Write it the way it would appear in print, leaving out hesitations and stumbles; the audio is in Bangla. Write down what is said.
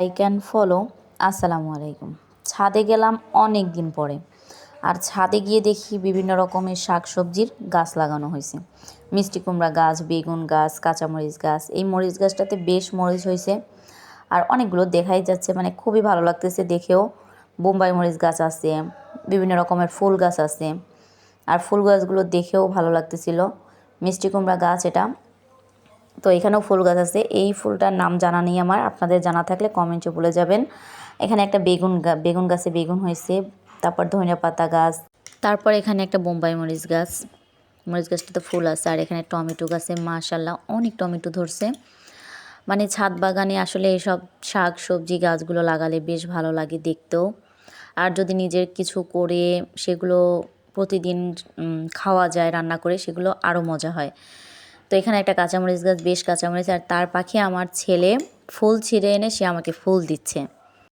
Like and follow. আসসালামু আলাইকুম। ছাদে গেলাম অনেক দিন পরে, আর ছাদে গিয়ে দেখি বিভিন্ন রকমের শাক সবজির গাছ লাগানো হয়েছে। মিষ্টি কুমড়া গাছ, বেগুন গাছ, কাঁচামরিচ গাছ। এই মরিচ গাছটাতে বেশ মরিচ হয়েছে, আর অনেকগুলো দেখাই যাচ্ছে, মানে খুবই ভালো লাগতেছে দেখেও। বোম্বাই মরিচ গাছ আছে, বিভিন্ন রকমের ফুল গাছ আছে, আর ফুল গাছগুলো দেখেও ভালো লাগতেছিল। মিষ্টি কুমড়া গাছ এটা। তো এখানেও ফুল গাছ আছে। এই ফুলটার নাম জানা নেই আমার, আপনাদের জানা থাকলে কমেন্টে বলে যাবেন। এখানে একটা বেগুন গাছে বেগুন হয়েছে, তারপর ধনিয়া পাতা গাছ, তারপর এখানে একটা বোম্বাই মরিচ গাছ। মরিচ গাছটাতে ফুল আছে, আর এখানে টমেটো গাছে মাশাল্লাহ অনেক টমেটো ধরছে। মানে ছাদ বাগানে আসলে এইসব শাক সবজি গাছগুলো লাগালে বেশ ভালো লাগে দেখতেও, আর যদি নিজের কিছু করে সেগুলো প্রতিদিন খাওয়া যায় রান্না করে, সেগুলো আরও মজা হয়। তো এখানে একটা কাঁচামরিচ গাছ, বেশ কাঁচামরিচ, আর তার পাখে আমার ছেলে ফুল ছিঁড়ে এনে সে আমাকে ফুল দিচ্ছে।